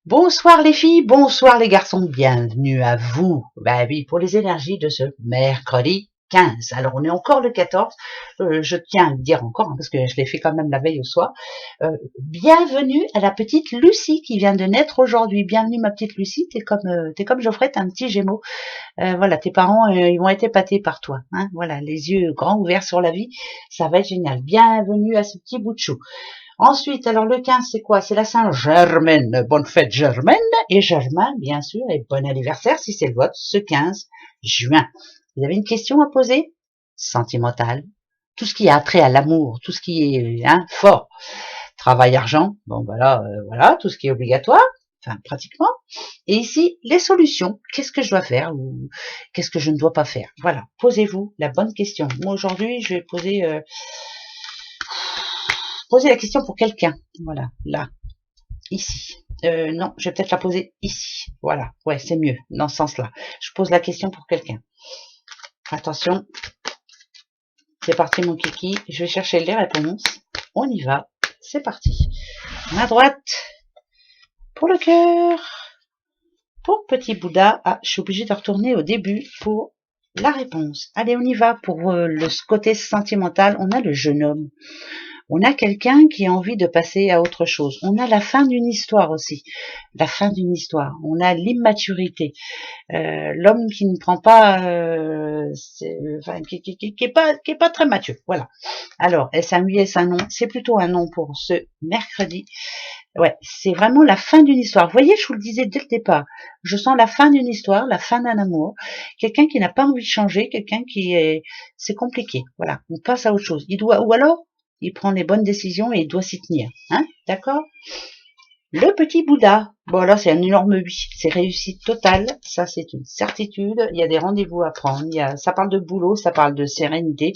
Bonsoir les filles, bonsoir les garçons, bienvenue à vous. Bah oui, pour les énergies de ce mercredi 15. Alors on est encore le 14, je tiens à le dire encore, parce que je l'ai fait quand même la veille au soir. Bienvenue à la petite Lucie qui vient de naître aujourd'hui. Bienvenue ma petite Lucie, t'es comme Geoffrey, t'es un petit Gémeaux. Voilà, tes parents, ils vont être épatés par toi. Hein, voilà, les yeux grands ouverts sur la vie, ça va être génial. Bienvenue à ce petit bout de chou. Ensuite, alors le 15, c'est quoi? C'est la Saint-Germaine. Bonne fête Germaine et Germain, bien sûr, et bon anniversaire si c'est le vôtre, ce 15 juin. Vous avez une question à poser? Sentimentale. Tout ce qui a trait à l'amour, tout ce qui est fort. Travail, argent, bon voilà, tout ce qui est obligatoire, enfin pratiquement. Et ici, les solutions. Qu'est-ce que je dois faire ou qu'est-ce que je ne dois pas faire? Voilà, posez-vous la bonne question. Moi aujourd'hui, je vais poser la question pour quelqu'un. Voilà, là, ici. Non, je vais peut-être la poser ici. Voilà, ouais, c'est mieux, dans ce sens-là. Je pose la question pour quelqu'un. Attention, c'est parti mon kiki. Je vais chercher les réponses. On y va, c'est parti. À droite, pour le cœur. Pour petit Bouddha, je suis obligée de retourner au début pour la réponse. Allez, on y va. Pour le côté sentimental, on a le jeune homme. On a quelqu'un qui a envie de passer à autre chose. On a la fin d'une histoire aussi. La fin d'une histoire. On a l'immaturité. L'homme qui ne prend pas, qui est pas très mature. Voilà. Alors, est-ce un oui, est-ce un non? C'est plutôt un non pour ce mercredi. Ouais, c'est vraiment la fin d'une histoire. Vous voyez, je vous le disais dès le départ. Je sens la fin d'une histoire, la fin d'un amour. Quelqu'un qui n'a pas envie de changer, c'est compliqué. Voilà. On passe à autre chose. Ou alors, il prend les bonnes décisions et il doit s'y tenir. Hein? D'accord? Le petit Bouddha. Bon, là, c'est un énorme oui. C'est réussite totale. Ça, c'est une certitude. Il y a des rendez-vous à prendre. Ça parle de boulot, ça parle de sérénité.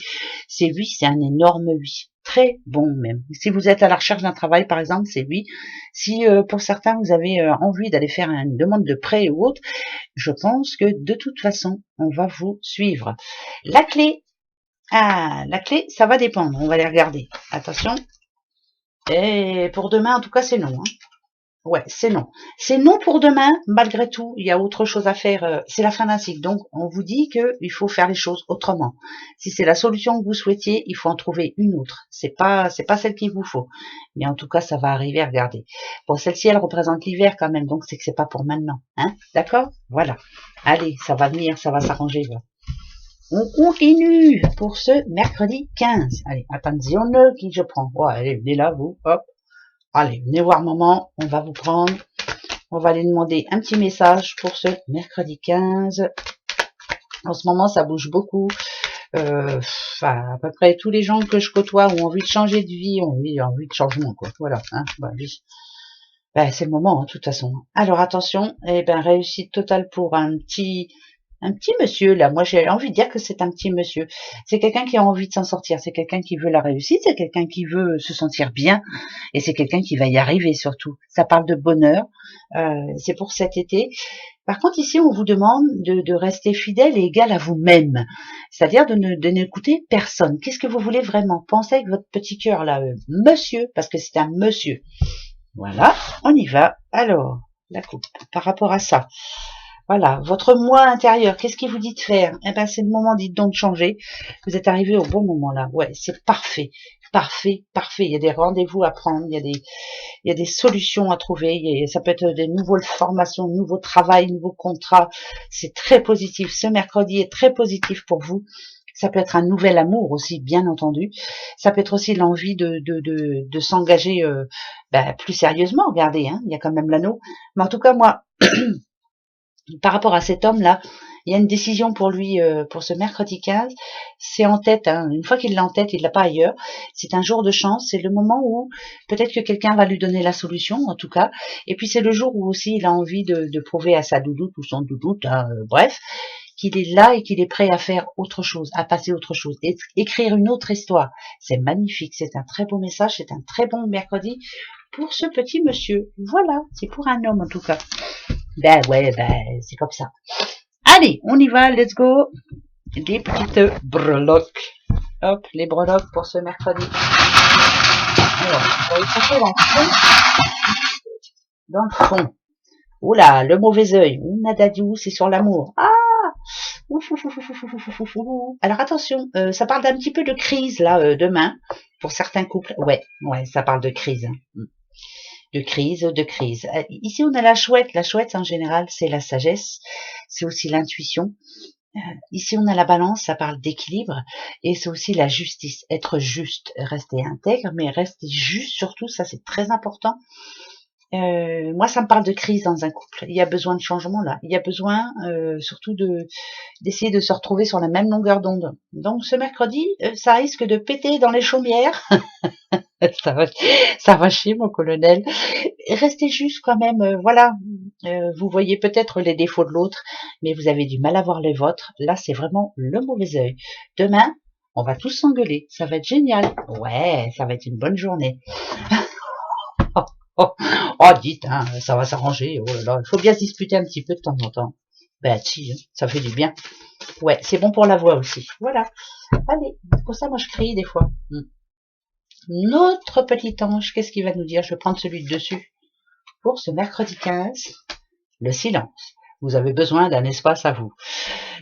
C'est oui, c'est un énorme oui. Très bon, même. Si vous êtes à la recherche d'un travail, par exemple, c'est oui. Si, pour certains, vous avez envie d'aller faire une demande de prêt ou autre, je pense que, de toute façon, on va vous suivre. La clé. Ah, la clé, ça va dépendre. On va les regarder. Attention. Et pour demain, en tout cas, c'est non. Hein. Ouais, c'est non. C'est non pour demain, malgré tout, il y a autre chose à faire. C'est la fin d'un cycle. Donc, on vous dit qu'il faut faire les choses autrement. Si c'est la solution que vous souhaitiez, il faut en trouver une autre. C'est pas celle qu'il vous faut. Mais en tout cas, ça va arriver, regardez. Bon, celle-ci, elle représente l'hiver quand même, donc c'est que c'est pas pour maintenant. Hein? D'accord? Voilà. Allez, ça va venir, ça va s'arranger. Voilà. On continue pour ce mercredi 15. Allez, attention, qui je prends. Ouais, allez, venez là, vous. Hop. Allez, venez voir maman. On va vous prendre. On va aller demander un petit message pour ce mercredi 15. En ce moment, ça bouge beaucoup. À peu près tous les gens que je côtoie ont envie de changer de vie, ont envie de changement, quoi. Voilà. Hein, c'est le moment, hein, de toute façon. Alors attention, réussite totale pour un petit monsieur, là. Moi, j'ai envie de dire que c'est un petit monsieur. C'est quelqu'un qui a envie de s'en sortir. C'est quelqu'un qui veut la réussite. C'est quelqu'un qui veut se sentir bien. Et c'est quelqu'un qui va y arriver, surtout. Ça parle de bonheur. C'est pour cet été. Par contre, ici, on vous demande de rester fidèle et égal à vous-même. C'est-à-dire de n'écouter personne. Qu'est-ce que vous voulez vraiment? Pensez avec votre petit cœur, là, monsieur, parce que c'est un monsieur. Voilà, on y va. Alors, la coupe, par rapport à ça. Voilà, votre moi intérieur, qu'est-ce qui vous dit de faire? C'est le moment, dites donc, de changer. Vous êtes arrivé au bon moment, là. Ouais, c'est parfait. Parfait, parfait. Il y a des rendez-vous à prendre, il y a des solutions à trouver. Ça peut être des nouvelles formations, nouveaux travail, nouveaux contrats. C'est très positif. Ce mercredi est très positif pour vous. Ça peut être un nouvel amour aussi, bien entendu. Ça peut être aussi l'envie de s'engager plus sérieusement. Regardez, hein, il y a quand même l'anneau. Mais en tout cas, moi, par rapport à cet homme-là, il y a une décision pour lui, pour ce mercredi 15. C'est en tête. Hein. Une fois qu'il l'a en tête, il l'a pas ailleurs. C'est un jour de chance. C'est le moment où peut-être que quelqu'un va lui donner la solution, en tout cas. Et puis c'est le jour où aussi il a envie de prouver à sa doudoute ou son doudoute, bref, qu'il est là et qu'il est prêt à faire autre chose, à passer autre chose, écrire une autre histoire. C'est magnifique. C'est un très beau message. C'est un très bon mercredi pour ce petit monsieur. Voilà. C'est pour un homme, en tout cas. C'est comme ça. Allez, on y va, let's go. Des petites breloques. Hop, les breloques pour ce mercredi. Alors, on va y chercher dans le fond. Dans le fond. Oula, le mauvais œil. Nadadiou, c'est sur l'amour. Ah, ouf, ouf, ouf, ouf, ouf, ouf, ouf, ouf. Alors attention, ça parle d'un petit peu de crise là demain pour certains couples. Ouais, ouais, ça parle de crise. De crise, de crise. Ici, on a la chouette. La chouette, en général, c'est la sagesse. C'est aussi l'intuition. Ici, on a la balance, ça parle d'équilibre. Et c'est aussi la justice. Être juste, rester intègre, mais rester juste surtout, ça c'est très important. Moi, ça me parle de crise dans un couple. Il y a besoin de changement là. Il y a besoin surtout d'essayer de se retrouver sur la même longueur d'onde. Donc ce mercredi, ça risque de péter dans les chaumières. ça, va, ça va chier, mon colonel. Restez juste quand même. Voilà. Vous voyez peut-être les défauts de l'autre, mais vous avez du mal à voir les vôtres. Là, c'est vraiment le mauvais œil. Demain, on va tous s'engueuler. Ça va être génial. Ouais, ça va être une bonne journée. Oh, oh, dites, hein, ça va s'arranger. Oh là là, il faut bien se disputer un petit peu de temps en temps. Ben si, hein, ça fait du bien. Ouais, c'est bon pour la voix aussi. Voilà. Allez, pour ça, moi je crie des fois. Notre petit ange, qu'est-ce qu'il va nous dire? Je vais prendre celui de dessus. Pour ce mercredi 15, le silence. Vous avez besoin d'un espace à vous.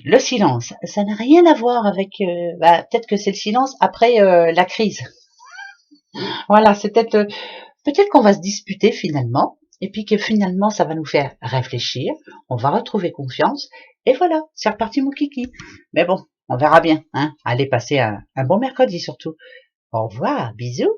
Le silence, ça n'a rien à voir avec... peut-être que c'est le silence après la crise. Voilà, c'est peut-être... peut-être qu'on va se disputer finalement, et puis que finalement ça va nous faire réfléchir, on va retrouver confiance, et voilà, c'est reparti mon kiki. Mais bon, on verra bien, hein. Allez passer un bon mercredi surtout. Au revoir, bisous.